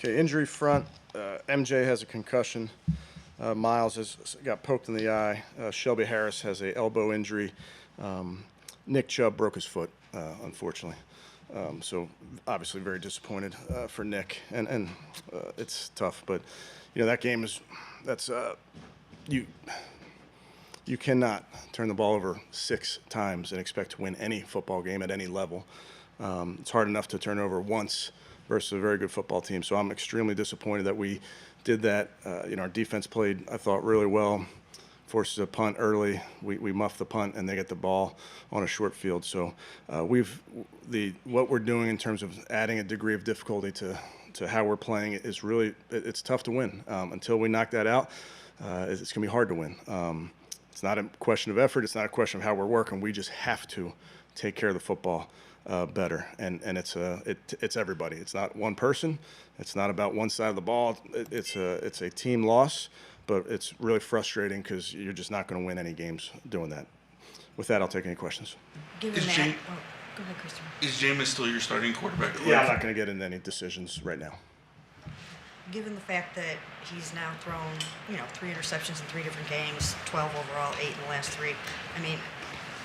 Okay, injury front. MJ has a concussion. Miles has got poked in the eye. Shelby Harris has a elbow injury. Nick Chubb broke his foot, unfortunately. So obviously very disappointed for Nick, and it's tough. But that game is you cannot turn the ball over 6 times and expect to win any football game at any level. It's hard enough to turn over once versus a very good football team. So I'm extremely disappointed that we did that. Our defense played, I thought, really well. Forces a punt early. We muff the punt, and they get the ball on a short field. So what we're doing in terms of adding a degree of difficulty to how we're playing is really, it's tough to win. Until we knock that out, it's going to be hard to win. It's not a question of effort. It's not a question of how we're working. We just have to take care of the football better, and it's everybody. It's not one person. It's not about one side of the ball. It's a team loss, but it's really frustrating because you're just not going to win any games doing that. With that, I'll take any questions. Go ahead, Christopher. Is Jameis still your starting quarterback? Yeah, I'm not going to get into any decisions right now. Given the fact that he's now thrown, 3 interceptions in 3 different games, 12 overall, 8 in the last 3. I mean,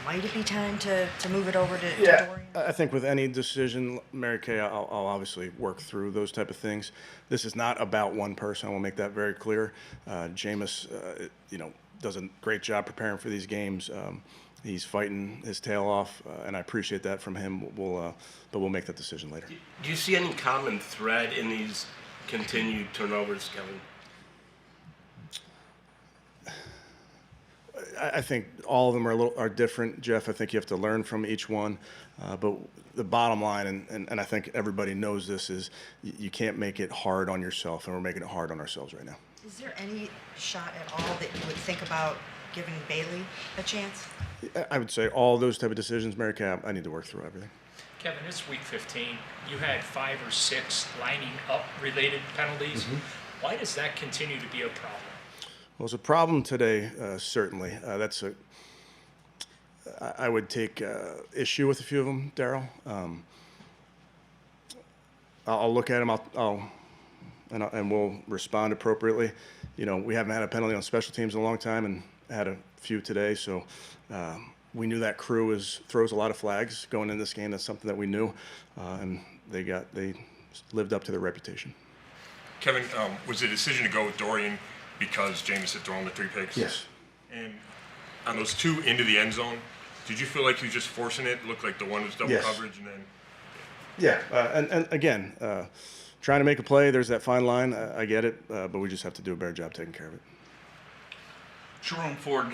might it be time to move it over to Dorian? I think with any decision, Mary Kay, I'll obviously work through those type of things. This is not about one person. I will make that very clear. Jameis, does a great job preparing for these games. He's fighting his tail off, and I appreciate that from him. But we'll make that decision later. Do you see any common thread in these continued turnovers, Kevin? I think all of them are different, Jeff. I think you have to learn from each one. But the bottom line, and I think everybody knows this, is you can't make it hard on yourself, and we're making it hard on ourselves right now. Is there any shot at all that you would think about giving Bailey a chance? I would say all those type of decisions, Mary Kay, I need to work through everything. Kevin, it's week 15. You had 5 or 6 lining up related penalties. Mm-hmm. Why does that continue to be a problem? Well, it's a problem today, certainly. I would take issue with a few of them, Daryl. I'll look at them. And we'll respond appropriately. We haven't had a penalty on special teams in a long time, and had a few today. So we knew that crew throws a lot of flags going in this game. That's something that we knew, and they lived up to their reputation. Kevin, was the decision to go with Dorian because Jameis had thrown the 3 picks? Yes. And on those 2 into the end zone, did you feel like he was just forcing it? It looked like the one was double coverage, and then. Yeah, and again, trying to make a play. There's that fine line. I get it, but we just have to do a better job taking care of it. Jerome Ford,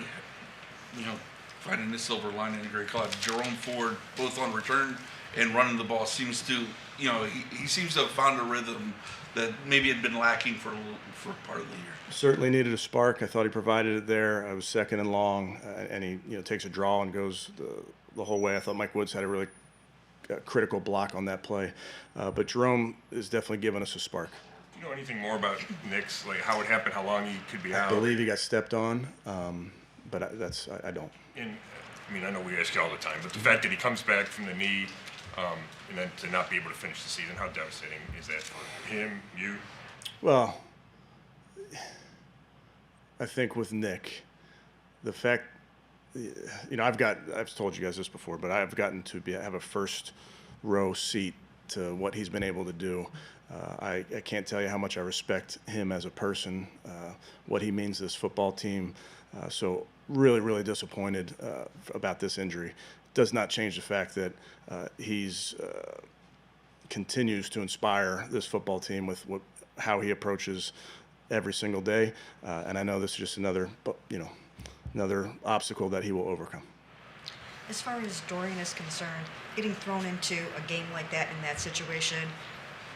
finding the silver lining in Great Cloud. Jerome Ford, both on return and running the ball, seems to, he seems to have found a rhythm that maybe had been lacking for part of the year. Certainly needed a spark. I thought he provided it there. I was second and long, and he takes a draw and goes the whole way. I thought Mike Woods had a really critical block on that play, but Jerome is definitely giving us a spark. Do you know anything more about Nick's, like how it happened, how long he could be out? I believe he got stepped on, but I don't. And I know we ask you all the time, but the fact that he comes back from the knee and then to not be able to finish the season, how devastating is that for him, you? Well, I think with Nick, the fact, I've told you guys this before, but I've gotten to have a first row seat to what he's been able to do. I can't tell you how much I respect him as a person, what he means to this football team. So really, really disappointed about this injury. Does not change the fact that he's continues to inspire this football team with how he approaches every single day. And I know this is just another obstacle that he will overcome. As far as Dorian is concerned, getting thrown into a game like that in that situation,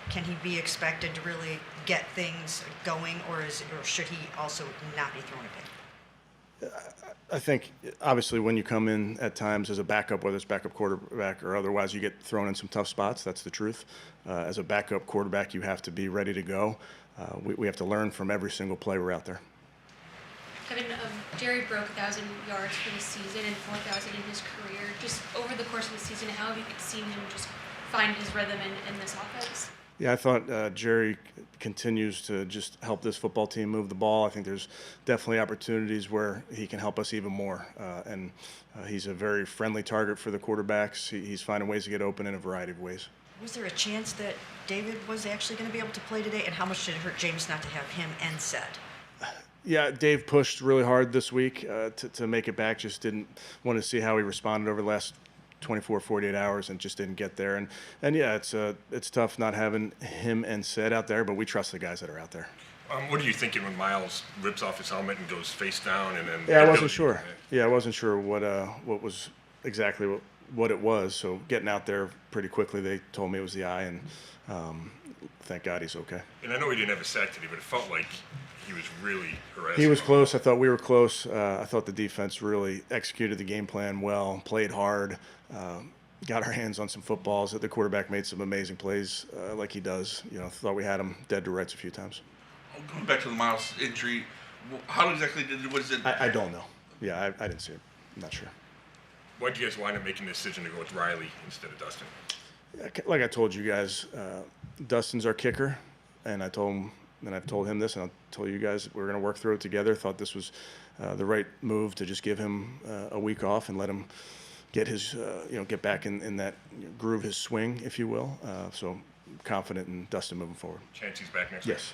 can he be expected to really get things going, or should he also not be thrown a game? I think, obviously, when you come in at times as a backup, whether it's backup quarterback or otherwise, you get thrown in some tough spots. That's the truth. As a backup quarterback, you have to be ready to go. We have to learn from every single play we're out there. Kevin, Jerry broke 1,000 yards for the season and 4,000 in his career. Just over the course of the season, how have you seen him just find his rhythm in this offense? Yeah, I thought Jerry continues to just help this football team move the ball. I think there's definitely opportunities where he can help us even more. And he's a very friendly target for the quarterbacks. He's finding ways to get open in a variety of ways. Was there a chance that David was actually going to be able to play today? And how much did it hurt James not to have him and Sed? Yeah, Dave pushed really hard this week to make it back. Just didn't want to see how he responded over the last 24, 48 hours and just didn't get there. And yeah, it's tough not having him and Sid out there, but we trust the guys that are out there. What are you thinking when Miles rips off his helmet and goes face down and then? Yeah, I wasn't sure. Yeah, I wasn't sure what was exactly what it was. So getting out there pretty quickly, they told me it was the eye, and thank God he's okay. And I know he didn't have a sack today, but it felt like he was really harassing. He was close. I thought we were close. I thought the defense really executed the game plan well, played hard, got our hands on some footballs. The quarterback made some amazing plays like he does. Thought we had him dead to rights a few times. Going back to the Miles injury, how exactly was it? I don't know. Yeah, I didn't see it. I'm not sure. Why did you guys wind up making the decision to go with Riley instead of Dustin? Like I told you guys, Dustin's our kicker, and I told him, and I've told him this, and I'll tell you guys, we're going to work through it together. Thought this was the right move to just give him a week off and let him get his, get back in that groove, his swing, if you will. So confident in Dustin moving forward. Chance he's back next week? Yes.